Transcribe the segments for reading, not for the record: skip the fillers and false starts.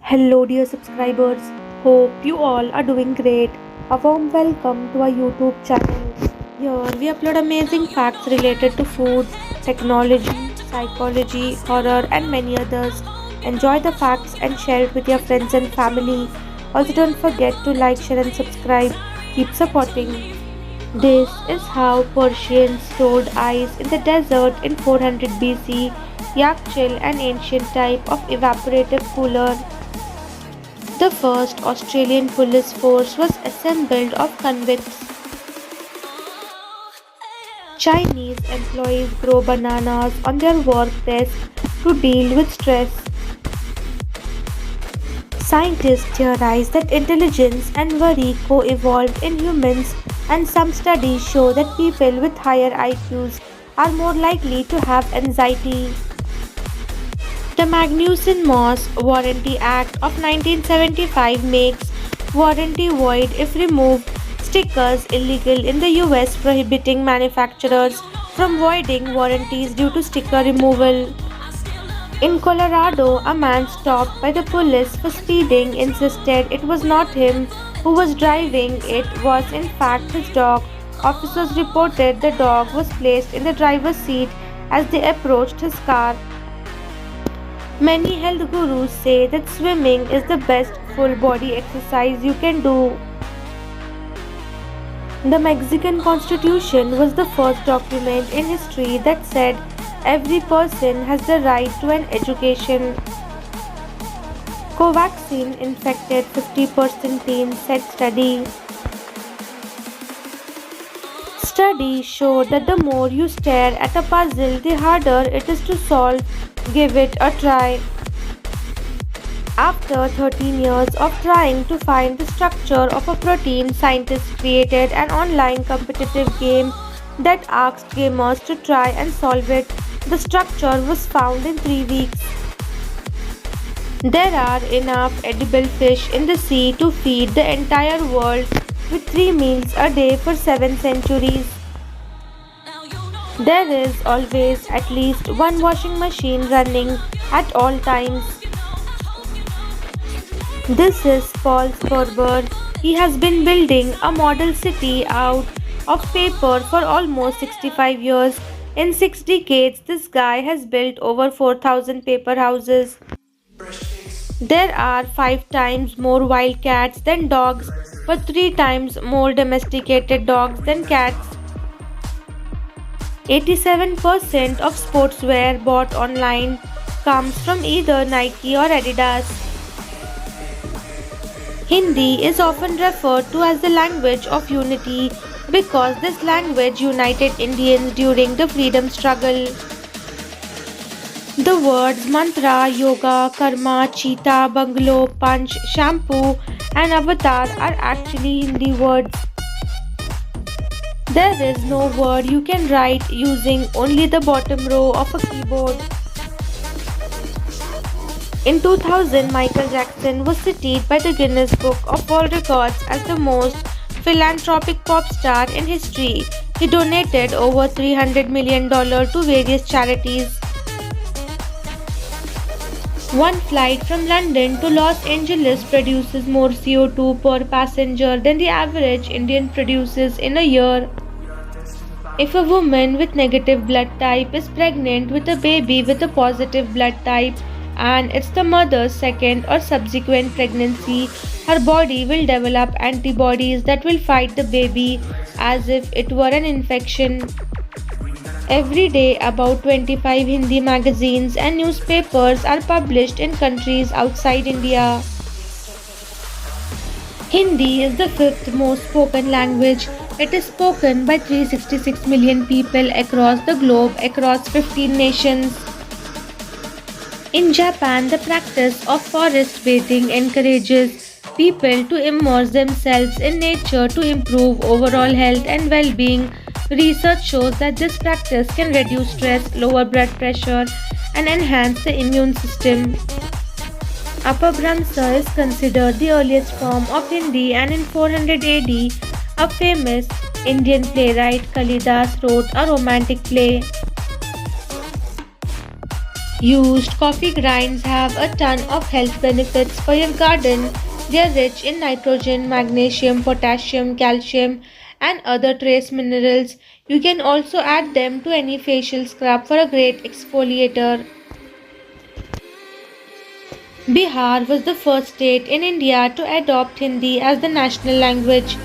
Hello, dear subscribers. Hope you all are doing great. A warm welcome to our YouTube channel. Here we upload amazing facts related to food, technology, psychology, horror, and many others. Enjoy the facts and share it with your friends and family. Also, don't forget to like, share, and subscribe. Keep supporting. This is how Persians stored ice in the desert in 400 BC. Yakchil, an ancient type of evaporative cooler. The first Australian police force was assembled of convicts. Chinese employees grow bananas on their work desk to deal with stress. Scientists theorize that intelligence and worry co-evolved in humans, and some studies show that people with higher IQs are more likely to have anxiety. The Magnuson-Moss Warranty Act of 1975 makes warranty void if removed stickers illegal in the US, prohibiting manufacturers from voiding warranties due to sticker removal. In Colorado, a man stopped by the police for speeding insisted it was not him who was driving, it was in fact his dog. Officers reported the dog was placed in the driver's seat as they approached his car. Many health gurus say that swimming is the best full body exercise you can do. The Mexican Constitution was the first document in history that said every person has the right to an education. Covaxin infected 50% teens, said study. Studies show that the more you stare at a puzzle, the harder it is to solve. Give it a try. After 13 years of trying to find the structure of a protein, scientists created an online competitive game that asked gamers to try and solve it. The structure was found in 3 weeks. There are enough edible fish in the sea to feed the entire world with 3 meals a day for 7 centuries. There is always at least one washing machine running at all times. This is Paul Sperber. He has been building a model city out of paper for almost 65 years. In 6 decades, this guy has built over 4,000 paper houses. There are 5 times more wild cats than dogs, but 3 times more domesticated dogs than cats. 87% of sportswear bought online comes from either Nike or Adidas. Hindi is often referred to as the language of unity because this language united Indians during the freedom struggle. The words mantra, yoga, karma, cheetah, bungalow, punch, shampoo, and avatar are actually Hindi words. There is no word you can write using only the bottom row of a keyboard. In 2000, Michael Jackson was cited by the Guinness Book of World Records as the most philanthropic pop star in history. He donated over $300 million to various charities. One flight from London to Los Angeles produces more CO2 per passenger than the average Indian produces in a year. If a woman with negative blood type is pregnant with a baby with a positive blood type and it's the mother's second or subsequent pregnancy, her body will develop antibodies that will fight the baby as if it were an infection. Every day, about 25 Hindi magazines and newspapers are published in countries outside India. Hindi is the 5th most spoken language. It is spoken by 366 million people across the globe, across 15 nations. In Japan, the practice of forest bathing encourages people to immerse themselves in nature to improve overall health and well-being. Research shows that this practice can reduce stress, lower blood pressure, and enhance the immune system. Apabhramsa is considered the earliest form of Hindi, and in 400 AD, a famous Indian playwright Kalidas wrote a romantic play. Used coffee grinds have a ton of health benefits for your garden. They are rich in nitrogen, magnesium, potassium, calcium, and other trace minerals. You can also add them to any facial scrub for a great exfoliator. Bihar was the first state in India to adopt Hindi as the national language.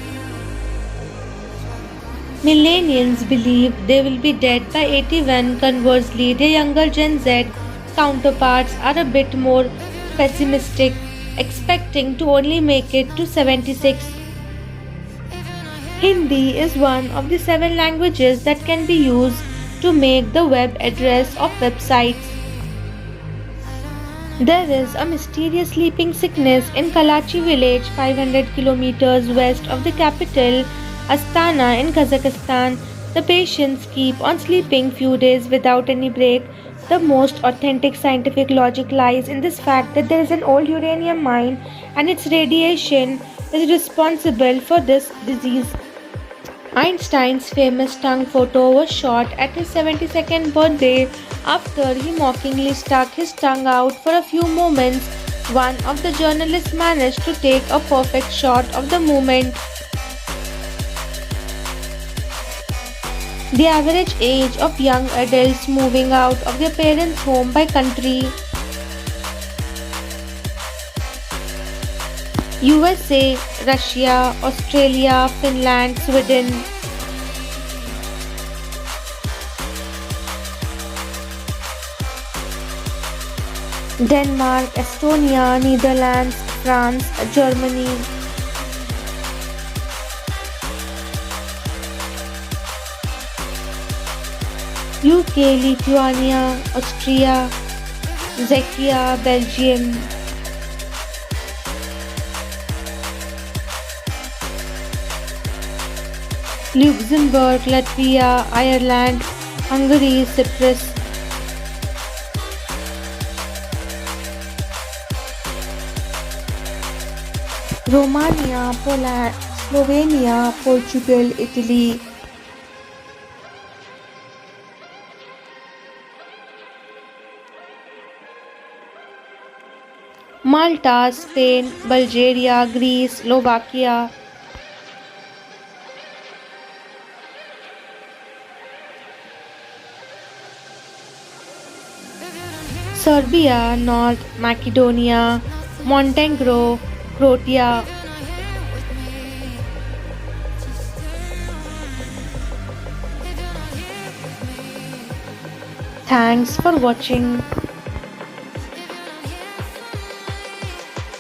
Millennials believe they will be dead by 81. Conversely, their younger Gen Z counterparts are a bit more pessimistic, expecting to only make it to 76. Hindi is one of the seven languages that can be used to make the web address of websites. There is a mysterious sleeping sickness in Kalachi village 500 kilometers west of the capital Astana in Kazakhstan. The patients keep on sleeping few days without any break. The most authentic scientific logic lies in this fact that there is an old uranium mine and its radiation is responsible for this disease. Einstein's famous tongue photo was shot at his 72nd birthday after he mockingly stuck his tongue out for a few moments. One of the journalists managed to take a perfect shot of the moment. The average age of young adults moving out of their parents' home by country: USA, Russia, Australia, Finland, Sweden. Denmark, Estonia, Netherlands, France, Germany. UK, Lithuania, Austria, Czechia, Belgium. Luxembourg, Latvia, Ireland, Hungary, Cyprus. Romania, Poland, Slovenia, Portugal, Italy. Malta, Spain, Bulgaria, Greece, Slovakia. Serbia, North Macedonia, Montenegro, Croatia. Thanks for watching.